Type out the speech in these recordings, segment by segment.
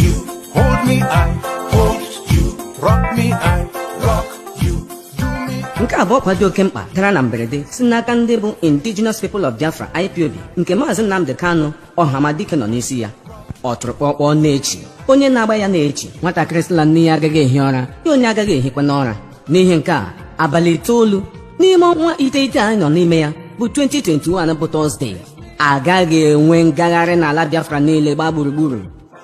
you, hold me, I hold you, rock me, I rock you, do me. Nke abụọ kwado oke mkpa dara na mberede si n'aka ndị bụ Indigenous People of Biafra IPOB nke Maazị Nnamdi Kanu Ọhamadike nọ n'isi ya. Ọ tụrụ kpọkpọ na-echi onye na-agba ya na-echi nwatakịrị sịla nne ya agaghị ehi ụra ya onye agaghị ehikwa n'ụra. N'ihi nke a abalị 9 n'ime ọnwa iteghete anyị nọ n'ime ya bụ 2021 bụ Tọzdee, agaghị enwe ngagharị n'ala Biafra niile gbaa gburugburu.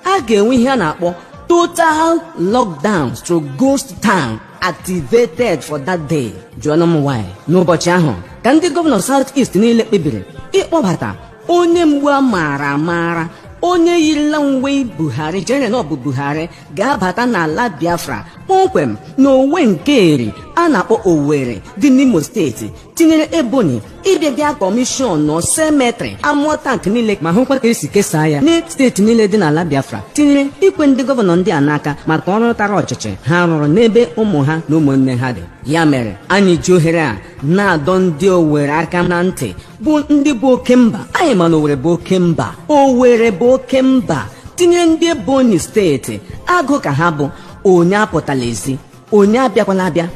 A ga-enwe ihe a na-akpọ total lockdown / ghost town activated for that day. Jụọnụ m why. N'ụbọchị ahụ ka ndị gọvanọ South East niile kpebiri ịkpọbata onye mgbu a maara amaara, onye yirila uwe Buhari jere na ọ bụ Buhari ga-abata n'ala Biafra kpọmkwem n'Owe nke Eri a na-akpọ Owerri dị n'Imo steeti, tinyere Ebonyi ịbịa bịa kọmishọn nọ semetrị amụọ tank niile ma hụkwa ka esi kesaa ya na steeti niile dị n'ala Biafra, tinyere ikwe ndị gọvanọ ndị a n'aka maka ọrụ tara ọchịchị ha rụrụ n'ebe ụmụ ha na ụmụnne ha dị. Ya mere anyị ji ohere a na-adọ ndị Owerri aka na ntị bụ ndị bụ oke mba. Anyị ma na Owerri bụ oke mba, Owerri bụ oke mba, tinyere ndị Ebonyi steeti agụ ka ha bụ onye apụtala ezi, onye abịakwala abịa.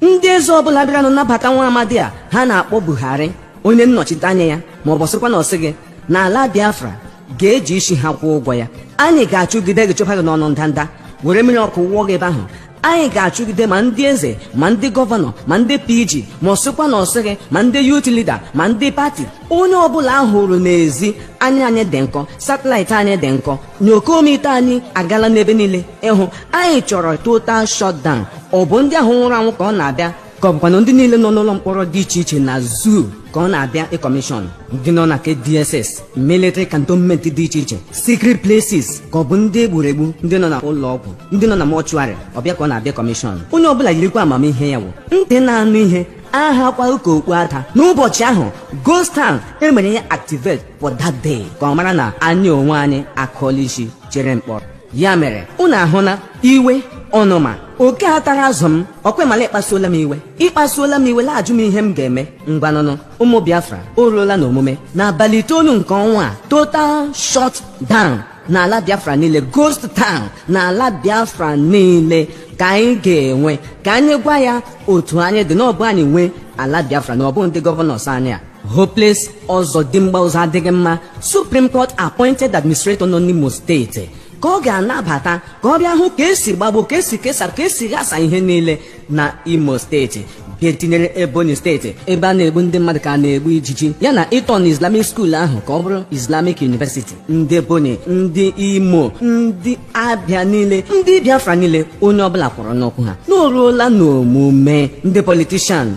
Ndị eze ọbụla bịara nọ nabata nwa amadi a ha na-akpọ Buhari onye nnọchite anya ya ma ọ bụ sịkwa na ọsị gị n'ala Biafra ga-eji isi ha kwụọ ụgwọ ya. Anyị ga-achụgide gị chụpụ gị n'ọnụ ndanda were mmiri ọkụ wụọ gị ebe ahụ. Anyị ga-achụgide ma ndị eze ma ndị gọvanọ ma ndị PG ma ọ sịkwa na ọsị gị ma ndị youth leader ma ndị pati. Onye ọbụla ahụrụ n'ezi anya anyị dị nkọ, satịlaịtị anyị dị nkọ, nyokomite anyị agala n'ebe niile ịhụ. Anyị chọrọ total shutdown. Ọ bụ ndị ahụ nwụrụ anwụ ka ọ na-abịa ka ọ bụkwa ndị niile nọ n'ụlọ mkpọrọ dị iche iche na zoo ka ọ na-abịa ịkọmishọn, ndị nọ na DSS, military cantonment dị iche iche, secret places ka ọ bụ ndị egburu egbu, ndị nọ na ụlọ ọgwụ, ndị nọ na mọchụarị, ọbịa ka ọ na-abịa kọmishọn. Onye ọbụla yirikwa amamihe ya wụ ntị na-anụ ihe aha kwa ụka okpu ata. N'ụbọchị ahụ ghost town emere ya activate for that day ka ọ mara na anyị onwe anyị akọọla isi chere mkpọrọ. Ya mere unu ahụ na iwe ọnụma oke atara azụ m ọkwemala ịkpasuola m iwe, ịkpasuola m iwe laajụ m ihe m ga-eme. Ngwanụnụ ụmụ Biafra o ruola n'omume n'abalị 9 nke ọnwa a, total shut down n'ala Biafra niile, ghost town n'ala Biafra niile ka anyị ga-enwe. Ka anyị gwa ya otu anyị dị n'ọbụ anyị nwee ala Biafra na ọbụ ndị gọvanọs anyị a. Hopeless Ọzọdimgba ụzọ adịghị mma Supreme Court appointed administrator nọ n'Imo steeti ka ọ ga-anabata ka ọ bịa hụ ka esi gbagbo, ka esi kesa, ka esi ghasa ihe niile na Imo steeti. Bịa tinyere Ebonyi steeti ebe a na-egbu ndị mmadụ ka a na-egbu ijiji, ya na ịtọ na Islamic school ahụ ka ọ bụrụ Islamic University. Ndị Ebonyi, ndị Imo, ndị Abịa niile, ndị Biafra niile, onye ọbụla kwụrụ n'okwu ha na o ruola n'omume. Ndị politishan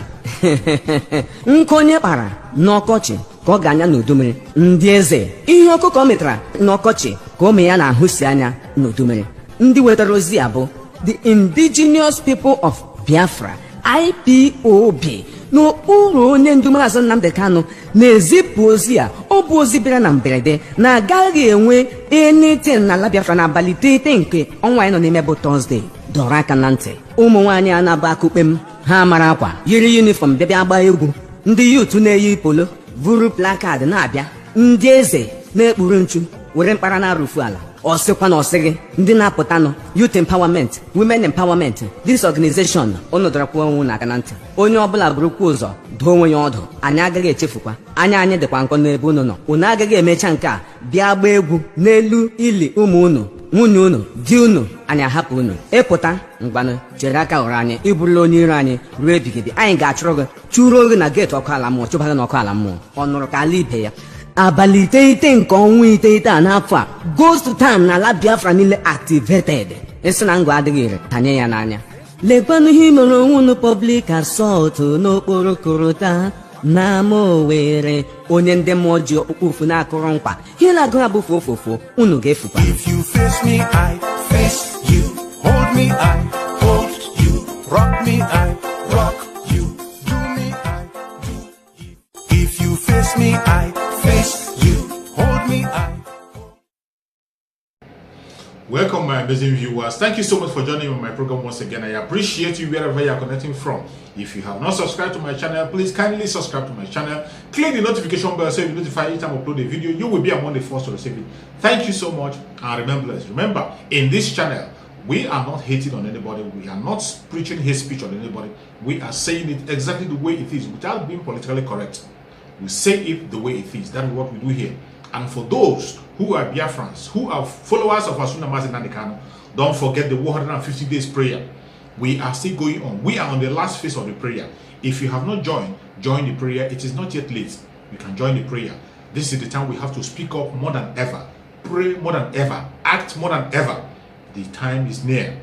nke onye kpara n'ọkọchị ka ọ ga-anya n'udu mmiri. Ndị eze ihe ọkụkọ metara n'ọkọchị ka ụmụ ya na-ahụsi anya n'udu mmiri. Ndị wetara ozi a bụ the Indigenous People of Biafra IPOB n'okpuru onye ndu Maazị Nnamdi Kanu na-ezipụ ozi a. Ọ bụ ozi bịara na mberede na agaghị enwe anything n'ala Biafra n'abalị 9 nke ọnwa anyị nọ n'ime bụ Tọzdee. Dọrọ aka na ntị ụmụ nwaanyị a na-abụ akụkpe m, ha mara akwa yiri yunifọm bịa gbaa egwu, ndị youth na-eyi polo vuru plakad na-abịa, ndị eze na-ekpuru nchu were mkpara na-arụfu ala. Ọ sịkwa na ọsị gị ndị na-apụtanụ youth empowerment, women empowerment, this organization unu dọrọkwa onwe n'aka na ntị. Onye ọbụla burukwa ụzọ doo onwe ya ọdụ. Anyị agaghị echefukwa, anya anyị dịkwa nkọ n'ebe unu nọ. Unu agaghị emecha nke a bịa gbaa egwu n'elu ili ụmụ unu, nwunye unu, di unu. Anyị ahapụ unu ịpụta mgbanụ chere aka ụra anyị ịbụrụla onye iro anyị ruo ebighịdị. Anyị ga-achụrụ gị chụrụ gị na geeti ọkụ ala mmụọ, chụba gị n'ọkụ ala mmụọ. Ọ nụrụ ka ala ibe ya. Abalị 9 nke ọnwa 9 a n'afọ a, ghost town n'ala Biafra niile activated. Isi na ngwa adịghị ire tanye ya n'anya. Lekwanụ ihe mere onwe unu public assault n'okporo korota na ama Owerri. Onye ndị mmụọ ji okpukpe ofu na-akụrụ nkwa ihe na-agụ ha bụ ofofo unu ga-efukwa. If you face me, I face you. Hold me, I hold you. Rock me, I rock you. Do me, I do you. If you face me, I face you. Hold me, I hold. Welcome, my amazing viewers. Thank you so much for joining me on my program once again. I appreciate you wherever you are connecting from. If you have not subscribed to my channel, please kindly subscribe to my channel. Click the notification bell so you'll be notified each time I upload a video. You will be among the first to receive it. Thank you so much, and remember, in this channel, we are not hating on anybody. We are not preaching hate speech on anybody. We are saying it exactly the way it is without being politically correct. We say it the way it is. That is what we do here. And for those who are Biafrans, who are followers of Asuna Mazi Nandekano, don't forget the 150 days prayer. We are still going on. We are on the last phase of the prayer. If you have not joined, join the prayer. It is not yet late. You can join the prayer. This is the time we have to speak up more than ever. Pray more than ever. Act more than ever. The time is near.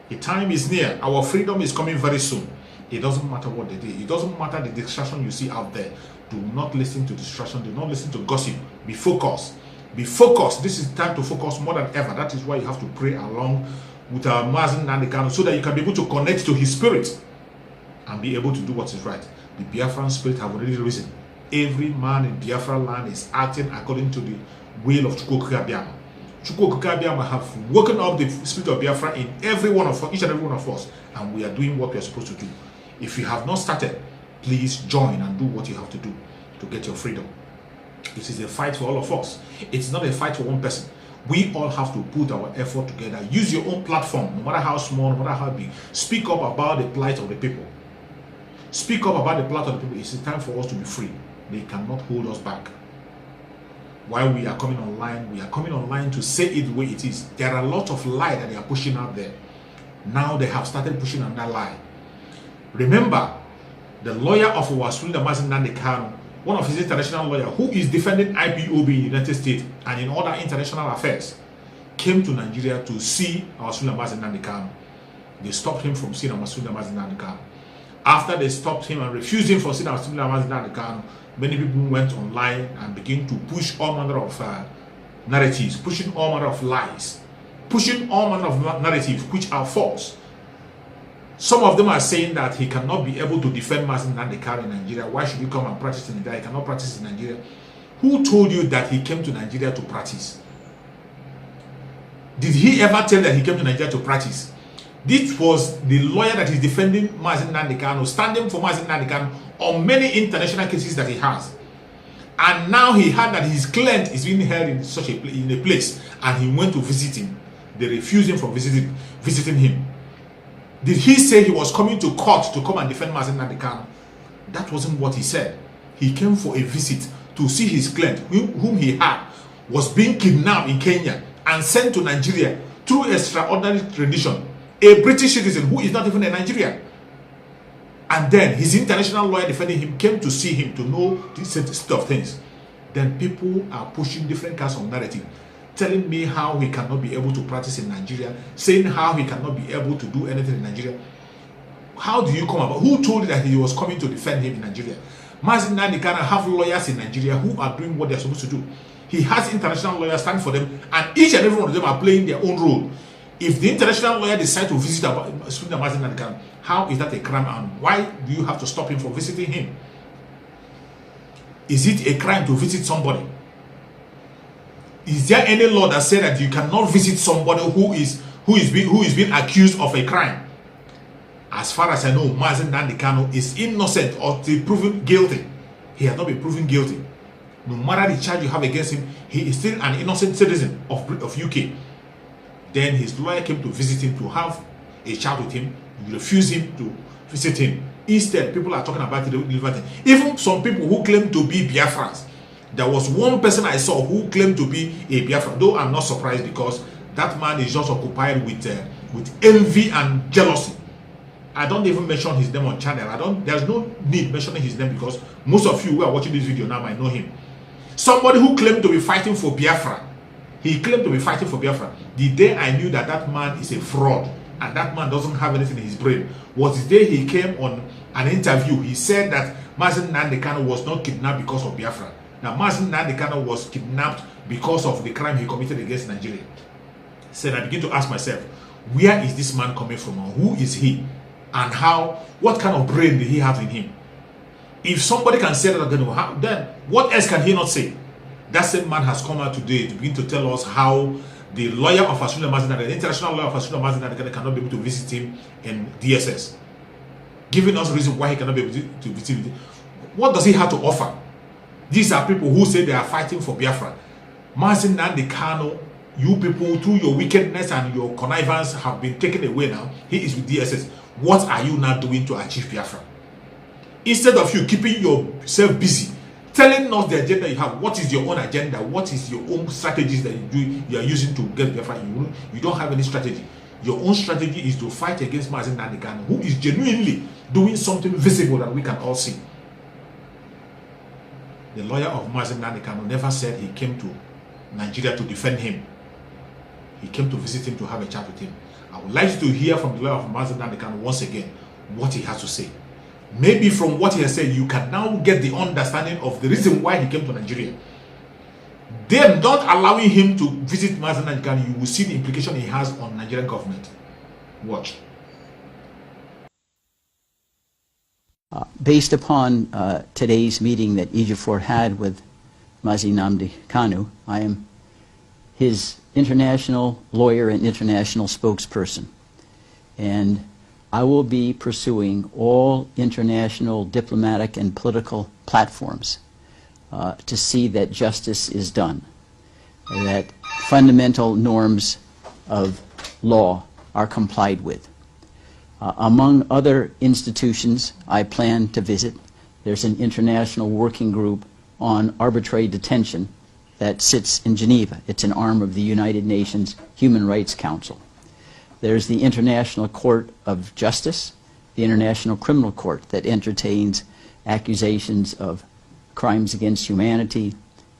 The time is near. Our freedom is coming very soon. It doesn't matter what they do. It doesn't matter the distraction you see out there. Do not listen to distraction. Do not listen to gossip. Be focused. Be focused. This is time to focus more than ever. That is why you have to pray along with our Mazi Nandekano so that you can be able to connect to his spirit and be able to do what is right. The Biafran spirit have already risen. Every man in Biafra land is acting according to the will of Chukwuka. Chukwuka have woken up the spirit of Biafra in every one of us, each and every one of us, and we are doing what we are supposed to do. If you have not started, please join and do what you have to do to get your freedom. This is a fight for all of us. It's not a fight for one person. We all have to put our effort together. Use your own platform, no matter how small, no matter how big. Speak up about the plight of the people. Speak up about the plight of the people. It's time for us to be free. They cannot hold us back. While we are coming online, we are coming online to say it the way it is. There are a lot of lies that they are pushing out there. Now they have started pushing on that lie. Remember, the lawyer of Asuna Mazi Nandekano, one of his international lawyers who is defending IPOB in the United States and in other international affairs, came to Nigeria to see Asuna Mazi Nandekano. They stopped him from seeing Asuna Mazi Nandekano. After they stopped him and refused him from seeing Asuna Mazi Nandekano, many people went online and began to push all manner of narratives, pushing all manner of lies, pushing all manner of narratives which are false. Some of them are saying that he cannot be able to defend Mazi Nandekano in Nigeria. Why should he come and practice in Nigeria? He cannot practice in Nigeria. Who told you that he came to Nigeria to practice? Did he ever tell that he came to Nigeria to practice? This was the lawyer that is defending Mazi Nandekano, standing for Mazi Nandekano on many international cases that he has. And now he heard that his client is being held in such a place, and he went to visit him. They refused him from visiting him. Did he say he was coming to court to come and defend Mazi Nandekano? That wasn't what he said. He came for a visit to see his client, whom he had, was being kidnapped in Kenya and sent to Nigeria through extraordinary rendition. A British citizen who is not even a Nigerian. And then his international lawyer defending him came to see him to know this state of things. Then people are pushing different kinds of narrative, telling me how he cannot be able to practice in Nigeria, saying how he cannot be able to do anything in Nigeria. How do you come about? Who told you that he was coming to defend him in Nigeria? Mazi Nandekano have lawyers in Nigeria who are doing what they are supposed to do. He has international lawyers standing for them, and each and every one of them are playing their own role. If the international lawyer decides to visit Mazi Nandekano, how is that a crime, and why do you have to stop him from visiting him? Is it a crime to visit somebody? Is there any law that says that you cannot visit somebody who is being accused of a crime? As far as I know, Mazi Nandekano is innocent or proven guilty. He has not been proven guilty. No matter the charge you have against him, he is still an innocent citizen of UK. Then his lawyer came to visit him to have a chat with him. You refuse him to visit him. Instead, people are talking about it. Even some people who claim to be Biafrans. There was one person I saw who claimed to be a Biafra, though I'm not surprised because that man is just occupied with envy and jealousy. I don't even mention his name on channel. There's no need mentioning his name because most of you who are watching this video now might know him. Somebody who claimed to be fighting for Biafra. He claimed to be fighting for Biafra. The day I knew that that man is a fraud and that man doesn't have anything in his brain was the day he came on an interview. He said that Mazi Nandekano was not kidnapped because of Biafra. Now, Mazi Nandekano was kidnapped because of the crime he committed against Nigeria. So I begin to ask myself, where is this man coming from? Who is he? And what kind of brain did he have in him? If somebody can say that, then what else can he not say? That same man has come out today to begin to tell us how the lawyer of Asuna Mazina, the international lawyer of Asuna Mazina, cannot be able to visit him in DSS, giving us reason why he cannot be able to visit him. What does he have to offer? These are people who say they are fighting for Biafra. Mazin Nnamdi Kanu, you people, through your wickedness and your connivance, have been taken away now. He is with DSS. What are you now doing to achieve Biafra? Instead of you keeping yourself busy, telling us the agenda you have, what is your own agenda, what is your own strategies that you are using to get Biafra, you don't have any strategy. Your own strategy is to fight against Mazin Nnamdi Kanu, who is genuinely doing something visible that we can all see. The lawyer of Mazin Nnamdi Kanu never said he came to Nigeria to defend him. He came to visit him, to have a chat with him. I would like to hear from the lawyer of Mazin Nnamdi Kanu once again what he has to say. Maybe from what he has said, you can now get the understanding of the reason why he came to Nigeria. Them not allowing him to visit Mazin Nnamdi Kanu, you will see the implication he has on Nigerian government. Watch. Based upon today's meeting that Ejiofor had with Mazin Nnamdi Kanu, I am his international lawyer and international spokesperson. And I will be pursuing all international diplomatic and political platforms to see that justice is done, that fundamental norms of law are complied with. Among other institutions I plan to visit, there's an international working group on arbitrary detention that sits in Geneva. It's an arm of the United Nations Human Rights Council. There's the International Court of Justice, the International Criminal Court that entertains accusations of crimes against humanity,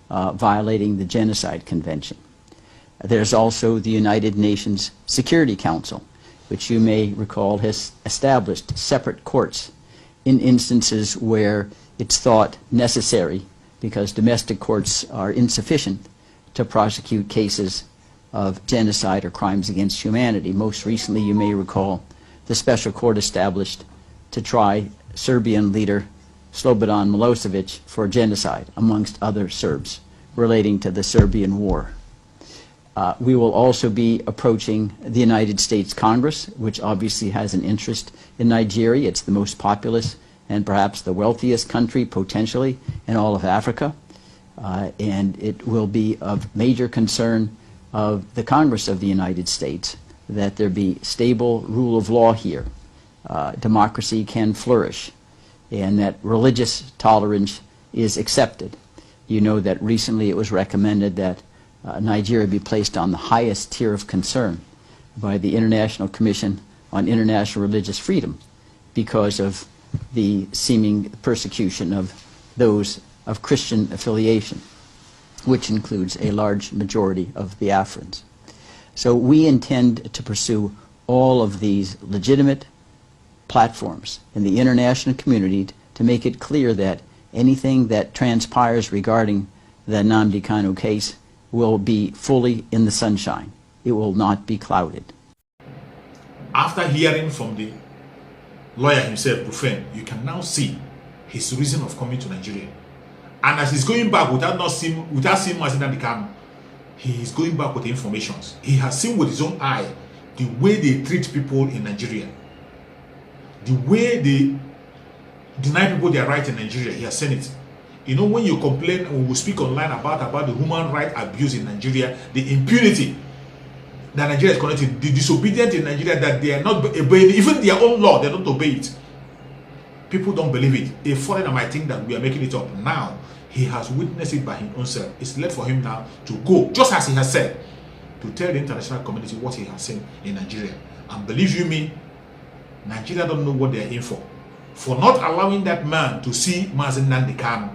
violating the Genocide Convention. There's also the United Nations Security Council, which you may recall has established separate courts in instances where it's thought necessary because domestic courts are insufficient to prosecute cases of genocide or crimes against humanity. Most recently, you may recall, the special court established to try Serbian leader Slobodan Milosevic for genocide, amongst other Serbs, relating to the Serbian War. We will also be approaching the United States Congress, which obviously has an interest in Nigeria. It's the most populous and perhaps the wealthiest country potentially in all of Africa. And it will be of major concern of the Congress of the United States that there be stable rule of law here, democracy can flourish, and that religious tolerance is accepted. You know that recently it was recommended that Nigeria be placed on the highest tier of concern by the International Commission on International Religious Freedom because of the seeming persecution of those of Christian affiliation, which includes a large majority of Biafrans. So we intend to pursue all of these legitimate platforms in the international community to make it clear that anything that transpires regarding the Nnamdi Kanu case will be fully in the sunshine. It will not be clouded. After hearing from the lawyer himself, Bufen, you can now see his reason of coming to Nigeria. And as he's going back without seeing Mazin Nnamdi Kanu, he is going back with information. He has seen with his own eye the way they treat people in Nigeria, the way they deny people their right in Nigeria. He has seen it. You know, when you complain, when we speak online about the human rights abuse in Nigeria, the impunity that Nigeria is connected, the disobedient in Nigeria, that they are not obeying even their own law, they don't obey it. People don't believe it. A foreigner might think that we are making it up. Now, he has witnessed it by his own self. It's left for him now to go, just as he has said, to tell the international community what he has seen in Nigeria. And believe you me, Nigeria don't know what they are in for not allowing that man to see Mazin Nnamdi Kanu,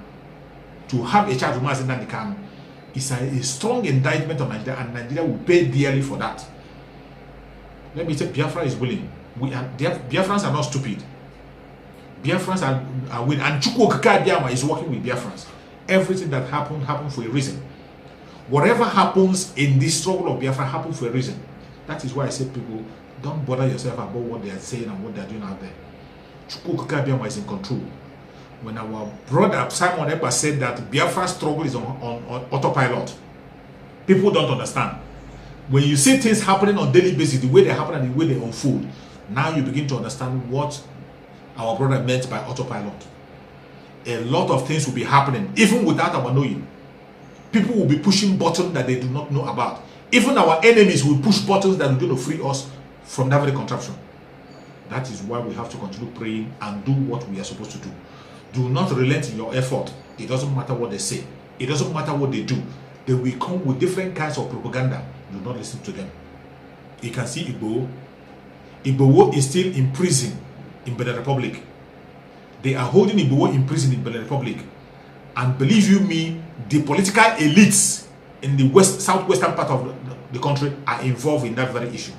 to have a chat with Mazin Nnamdi Kanu. It's a strong indictment of Nigeria, and Nigeria will pay dearly for that. Let me say, Biafra is willing. Biafrans are not stupid. Biafrans are willing, and Chukwu Okike Abiama is working with Biafrans. Everything that happened for a reason. Whatever happens in this struggle of Biafra happened for a reason. That is why I say, people, don't bother yourself about what they are saying and what they are doing out there. Chukwu Okike Abiama is in control. When our brother Simon Ekpa said that Biafra's struggle is on autopilot, people don't understand. When you see things happening on daily basis, the way they happen and the way they unfold, now you begin to understand what our brother meant by autopilot. A lot of things will be happening, even without our knowing. People will be pushing buttons that they do not know about. Even our enemies will push buttons that are going to free us from that very contraption. That is why we have to continue praying and do what we are supposed to do. Do not relent in your effort. It doesn't matter what they say. It doesn't matter what they do. They will come with different kinds of propaganda. Do not listen to them. You can see Igbo. Igbo is still in prison in Benin Republic. They are holding Igbo in prison in Benin Republic. And believe you me, the political elites in the southwestern part of the country are involved in that very issue.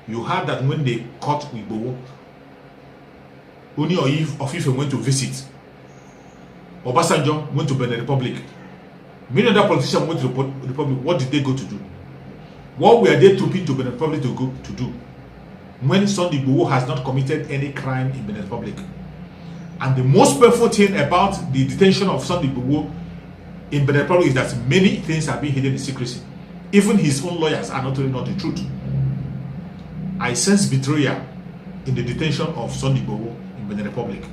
You heard that when they caught Igbo, Oni of Ife went to visit. Obasanjo went to Benin Republic. Many other politicians went to the Republic. What did they go to do? What were they trooping to Benin Republic to go to do? When Sunday Igbo has not committed any crime in Benin Republic. And the most painful thing about the detention of Sunday Igbo in Benin Republic is that many things are being hidden in secrecy. Even his own lawyers are not telling the truth. I sense betrayal in the detention of Sunday Igbo in Benin Republic.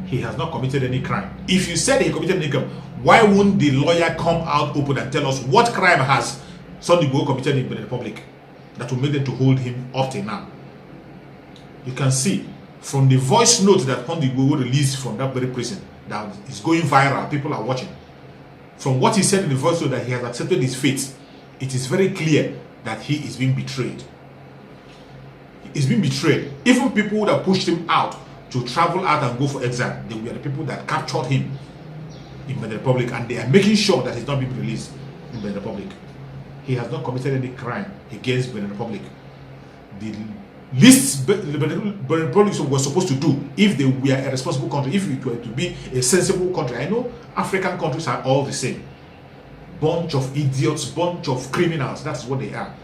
He has not committed any crime. If you said he committed any crime, why wouldn't the lawyer come out open and tell us what crime has Sunday Igbo committed in Benin Republic that will make them to hold him up till now? You can see from the voice note that Sunday Igbo released from that very prison that is going viral, people are watching. From what he said in the voice note that he has accepted his fate, it is very clear that he is being betrayed. He is being betrayed. Even people that pushed him out to travel out and go for exile, they were the people that captured him in Benin Republic, and they are making sure that he's not being released in Benin Republic. He has not committed any crime against Benin Republic. The least Benin Republic was supposed to do, if they were a responsible country, if it were to be a sensible country. I know African countries are all the same. Bunch of idiots, bunch of criminals. That's what they are.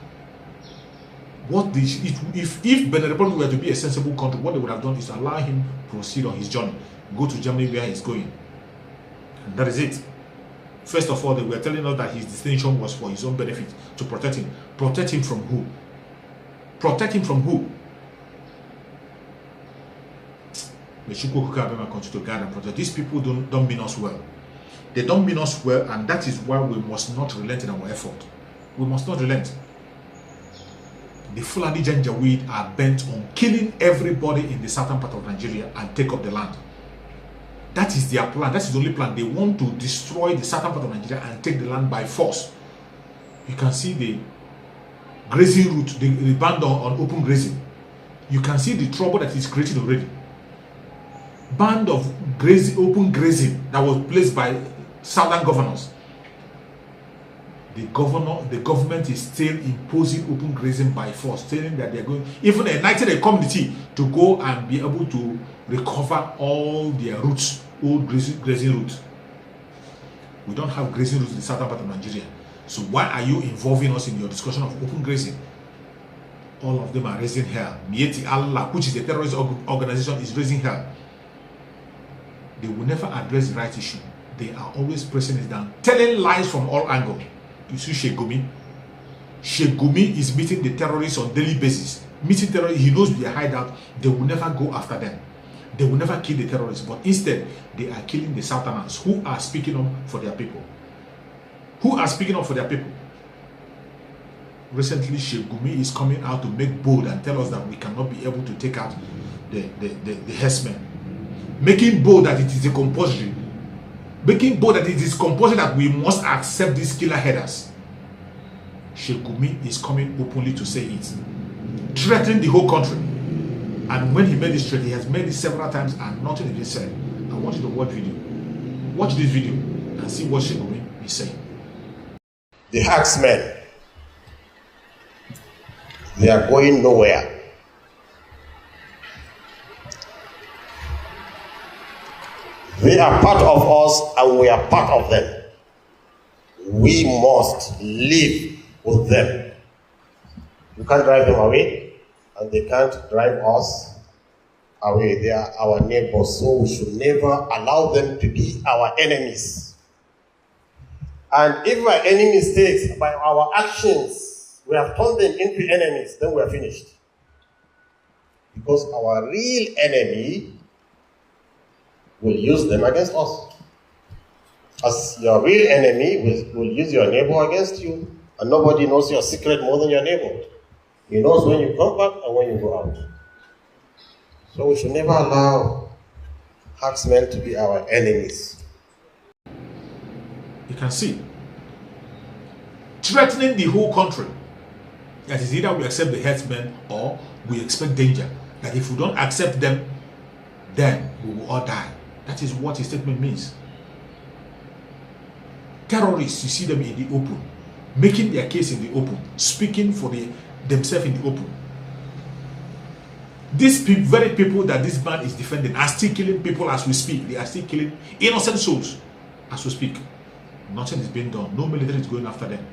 If Benin Republic were to be a sensible country, what they would have done is allow him to proceed on his journey, go to Germany where he's going. And that is it. First of all, they were telling us that his detention was for his own benefit, to protect him. Protect him from who? Protect him from who? May Shukwu continue to guide and protect. These people don't mean us well. They don't mean us well, and that is why we must not relent in our effort. We must not relent. The Fulani Janjaweed are bent on killing everybody in the southern part of Nigeria and take up the land. That is their plan. That is the only plan. They want to destroy the southern part of Nigeria and take the land by force. You can see the grazing route, the ban on open grazing. You can see the trouble that is created already. Ban of open grazing that was placed by southern governors. The government is still imposing open grazing by force, telling that they are going, even united a community to go and be able to recover all their routes, old grazing routes. We don't have grazing routes in the southern part of Nigeria. So why are you involving us in your discussion of open grazing? All of them are raising hell. Mieti Allah, which is a terrorist organization, is raising hell. They will never address the right issue. They are always pressing it down, telling lies from all angles. You see Sheikh Gumi. Sheikh Gumi is meeting the terrorists on daily basis. Meeting terrorists, he knows their hideout. They will never go after them. They will never kill the terrorists, but instead, they are killing the Southerners who are speaking up for their people. Who are speaking up for their people. Recently, Sheikh Gumi is coming out to make bold and tell us that we cannot be able to take out the herdsmen. Making bold that it is a compulsory. Making bold that it is compulsory that we must accept these killer headers. Sheikh Gumi is coming openly to say it. Threatening the whole country. And when he made this threat, he has made it several times and nothing is being said. I want you to watch video. Watch this video and see what Sheikh Gumi is saying. The herdsmen, they are going nowhere. They are part of us and we are part of them. We must live with them. You can't drive them away and they can't drive us away. They are our neighbors, so we should never allow them to be our enemies. And if by any mistakes, by our actions, we have turned them into enemies, then we are finished. Because our real enemy will use them against us. As your real enemy will use your neighbor against you, and nobody knows your secret more than your neighbor. He knows when you come back and when you go out. So we should never allow herdsmen to be our enemies. You can see, threatening the whole country. That is either we accept the herdsmen or we expect danger. That if we don't accept them, then we will all die. That is what his statement means. Terrorists, you see them in the open, making their case in the open, speaking for themselves in the open. These very people that this man is defending are still killing people as we speak. They are still killing innocent souls as we speak. Nothing is being done. No military is going after them.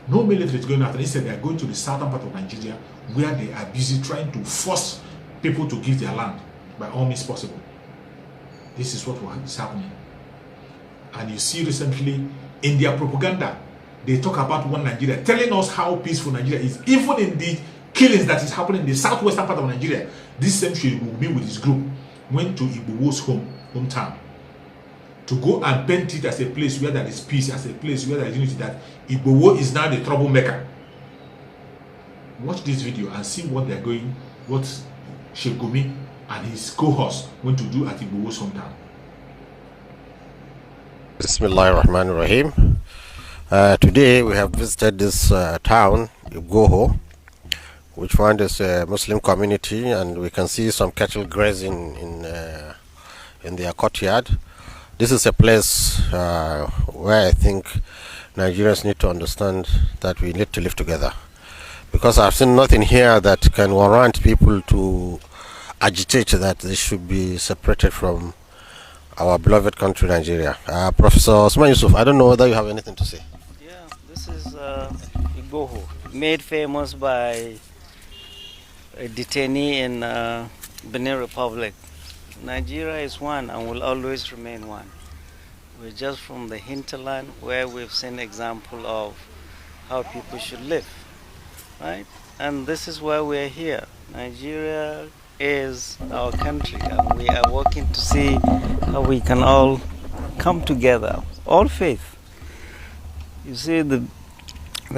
No military is going after them. Instead, they are going to the southern part of Nigeria where they are busy trying to force people to give their land by all means possible. This is what is happening. And you see recently in their propaganda, they talk about one Nigeria, telling us how peaceful Nigeria is. Even in the killings that is happening in the southwestern part of Nigeria, this same Sheikh will be with his group, went to Igbo's hometown to go and paint it as a place where there is peace, as a place where there is unity, that Igbo is now the troublemaker. Watch this video and see what they're going, what Sheikh Gumi and his cohorts went to do at Igbo's hometown. Bismillahirrahmanirrahim. Today we have visited this town, Igboho, which one is a Muslim community, and we can see some cattle grazing in their courtyard. This is a place where I think Nigerians need to understand that we need to live together, because I've seen nothing here that can warrant people to agitate that they should be separated from our beloved country, Nigeria. Professor Osman Yusuf, I don't know whether you have anything to say. Yeah, this is Igboho, made famous by a detainee in Benin Republic. Nigeria is one and will always remain one. We're just from the hinterland where we've seen example of how people should live, right? And this is why we're here. Nigeria is our country, and we are working to see how we can all come together, all faith. You see, the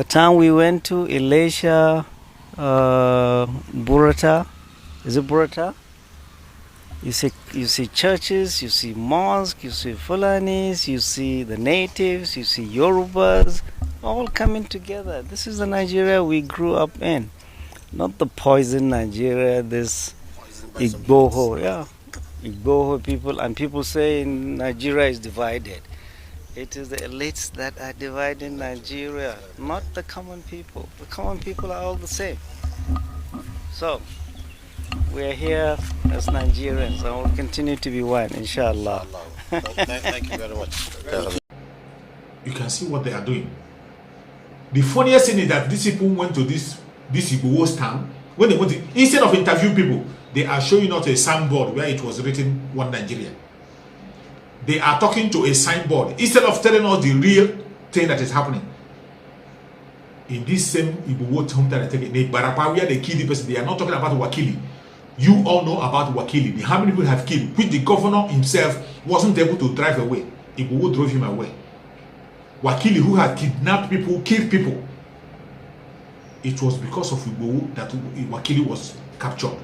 town we went to, Elisha, Burata, is it Burata? You see churches, you see mosques, you see Fulanis, you see the natives, you see Yorubas, all coming together. This is the Nigeria we grew up in, not the poison Nigeria, this Igboho, yeah. Igboho people, and people say Nigeria is divided. It is the elites that are dividing Nigeria, not the common people. The common people are all the same. So, we are here as Nigerians and will continue to be one, inshallah. Thank you very much. You can see what they are doing. The funniest thing is that these people went to this Igbo's town. When they went to, instead of interviewing people, they are showing us a signboard where it was written One Nigeria. They are talking to a signboard instead of telling us the real thing that is happening. In this same Igbo hometown, in Barapa, where they killed the person, they are not talking about Wakili. You all know about Wakili, how many people have killed, which the governor himself wasn't able to drive away. Igbo drove him away. Wakili, who had kidnapped people, killed people. It was because of Igbo that Wakili was captured.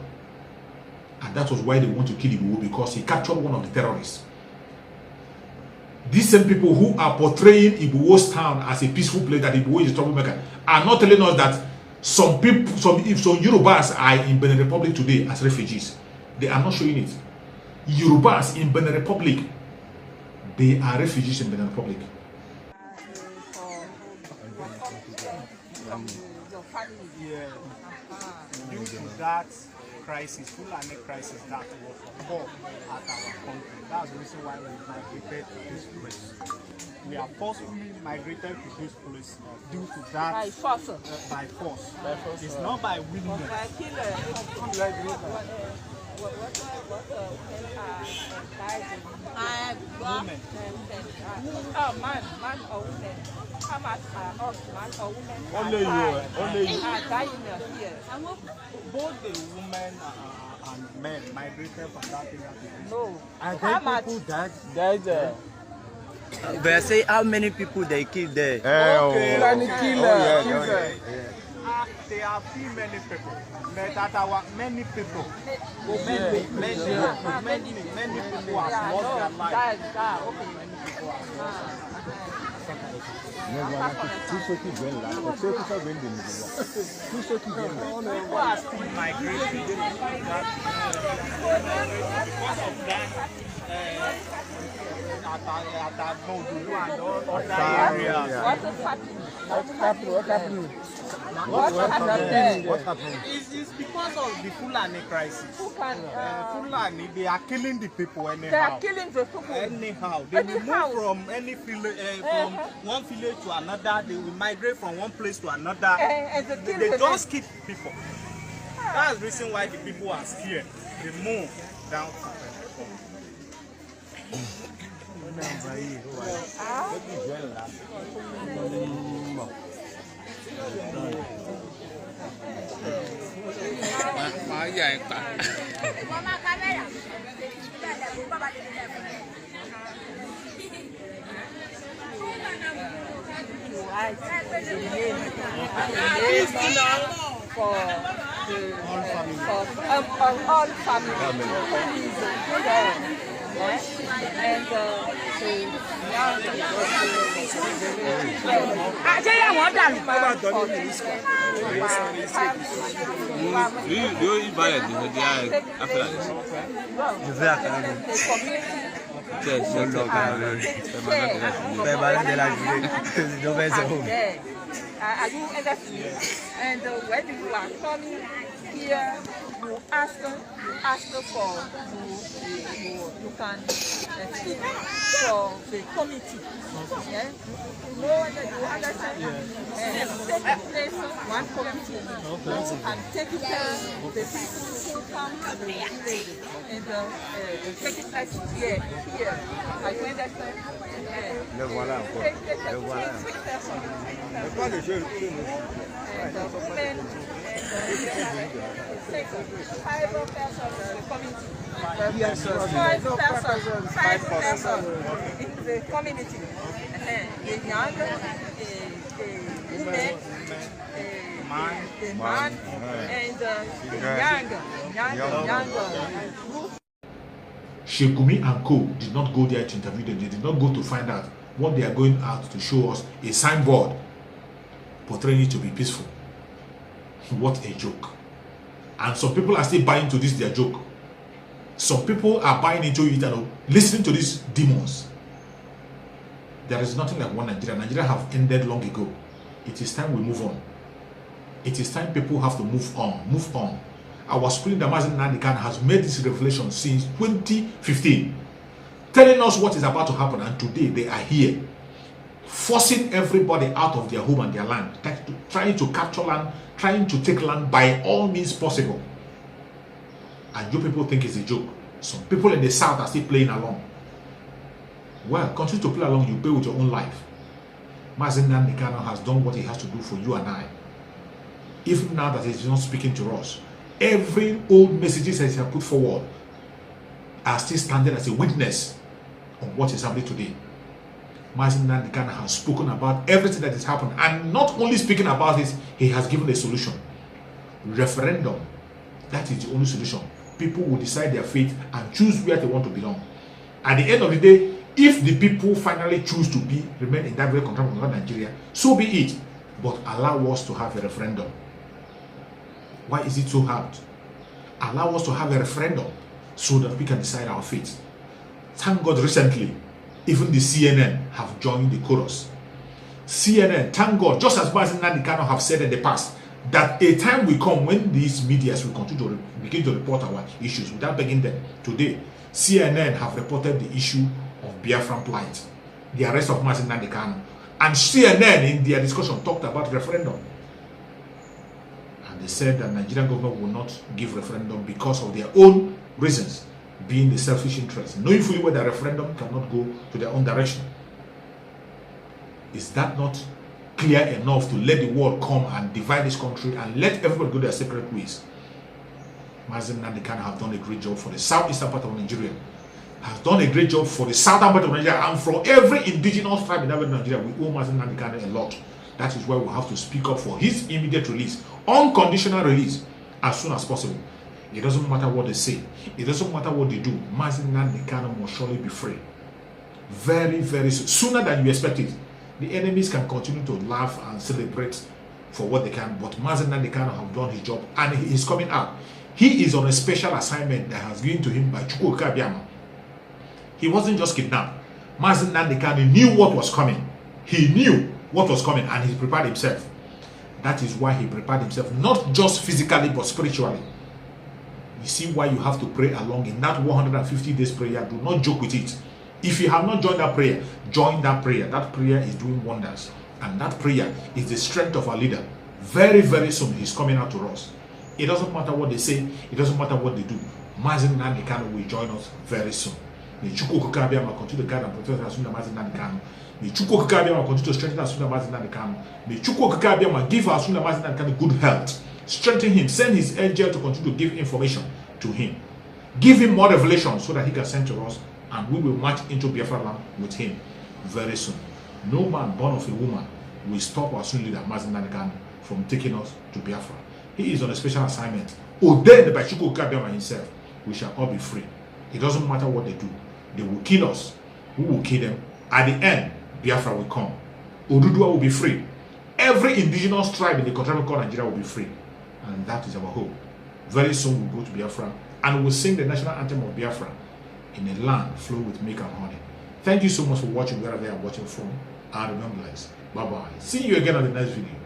And that was why they want to kill Igbo, because he captured one of the terrorists. These same people who are portraying Igbo's town as a peaceful place, that Igbo is a troublemaker, are not telling us that some people, some Yorubas are in Benin Republic today as refugees. They are not showing it. Yorubas in Benin Republic, they are refugees in Benin Republic. Due to that crisis, Fulani crisis that was occurred at our country, that's the reason why we migrated to this place. We are forcefully migrated to this place due to that. By force. By force. It's not by willingness. Women. Man or women. How much of man or women? Only you. Are dying here. Both the women and men migrated from that area. No. How much? Died. But say how many people they kill there? There are few many people. But that our many people. Many people have lost their lives. People are still migrating because of that. At Modu and all other areas. What happened? What happened? It's because of the Fulani crisis. Fulani, they are killing the people anyhow. They are killing the people. Anyhow. They will move from any village, from one village to another. They will migrate from one place to another. They just keep people. That's the reason why the people are scared. They move down to all family. And are you understand? And when you are coming here, you ask for you can speak for the committee. Yeah, you know that you understand. Take the place one committee and take care of the people who come to the village and take it like here. Are you understand? Le voilà. And the women, 5 persons in the community. 5 persons in the community. The young, the women, the man, and the young group. Shekumi and Co. did not go there to interview them. They did not go to find out. What they are going out to show us a signboard portraying it to be peaceful. What a joke. And some people are still buying into this their joke. Some people are buying into it and listening to these demons. There is nothing like one Nigeria. Nigeria have ended long ago. It is time we move on. It is time people have to move on. Move on. Our schooling that Mazi Nnamdi Kanu has made this revelation since 2015. Telling us what is about to happen, and today they are here forcing everybody out of their home and their land, trying to capture land, trying to take land by all means possible. And you people think it's a joke. Some people in the south are still playing along. Well, continue to play along, you pay with your own life. Mazi Nnamdi Kanu has done what he has to do for you and I. Even now that he's not speaking to us, every old messages that he has put forward are still standing as a witness on what is happening today. Mazi Nnamdi Kanu has spoken about everything that has happened, and not only speaking about it, he has given a solution. Referendum, that is the only solution. People will decide their fate and choose where they want to belong. At the end of the day, if the people finally choose to remain in that very country of Nigeria, so be it. But allow us to have a referendum. Why is it so hard? Allow us to have a referendum so that we can decide our fate. Thank God recently, even the CNN have joined the chorus. CNN, thank God, just as Mazi Nnamdi Kanu have said in the past, that a time will come when these medias will continue to begin to report our issues without begging them. Today, CNN have reported the issue of Biafran plight, the arrest of Mazi Nnamdi Kanu, and CNN in their discussion talked about referendum. And they said that Nigerian government will not give referendum because of their own reasons, being the selfish interest, knowing fully well that referendum cannot go to their own direction. Is that not clear enough to let the world come and divide this country and let everybody go their separate ways? Mazi Nnamdi Kanu have done a great job for the southeastern part of Nigeria, has done a great job for the southern part of Nigeria, and for every indigenous tribe in Nigeria. We owe Mazi Nnamdi Kanu a lot. That is why we have to speak up for his immediate release, unconditional release, as soon as possible. It doesn't matter what they say, it doesn't matter what they do. Mazi Nnamdi Kanu must surely be free. Very, very soon, sooner than you expect it. The enemies can continue to laugh and celebrate for what they can, but Mazi Nnamdi Kanu have done his job and he is coming out. He is on a special assignment that has been given to him by Chukwu Abiyama. He wasn't just kidnapped. Mazi Nnamdi Kanu knew what was coming. He knew what was coming and he prepared himself. That is why he prepared himself, not just physically but spiritually. You see why you have to pray along in that 150 days prayer. Do not joke with it. If you have not joined that prayer, join that prayer. That prayer is doing wonders. And that prayer is the strength of our leader. Very, very soon, he's coming out to us. It doesn't matter what they say. It doesn't matter what they do. Mazi Nnamdi Kanu will join us very soon. May Chukwu Abiyama continue to guide and protect us under Mazi Nnamdi Kanu. May Chukwu Abiyama continue to strengthen us under Mazi Nnamdi Kanu. May Chukwu Abiyama give us under Mazi Nnamdi Kanu good health. Strengthen him. Send his angel to continue to give information to him. Give him more revelation so that he can send to us, and we will march into Biafra land with him very soon. No man born of a woman will stop our soon leader Mazi Nnamdi Kanu from taking us to Biafra. He is on a special assignment, ordained by Chukwu Abiyama himself. We shall all be free. It doesn't matter what they do. They will kill us. We will kill them. At the end, Biafra will come. Oduduwa will be free. Every indigenous tribe in the continental called Nigeria will be free. And that is our hope. Very soon we'll go to Biafra and we'll sing the national anthem of Biafra in a land flowing with milk and honey. Thank you so much for watching wherever you are watching from. And remember, guys, bye-bye. See you again on the next video.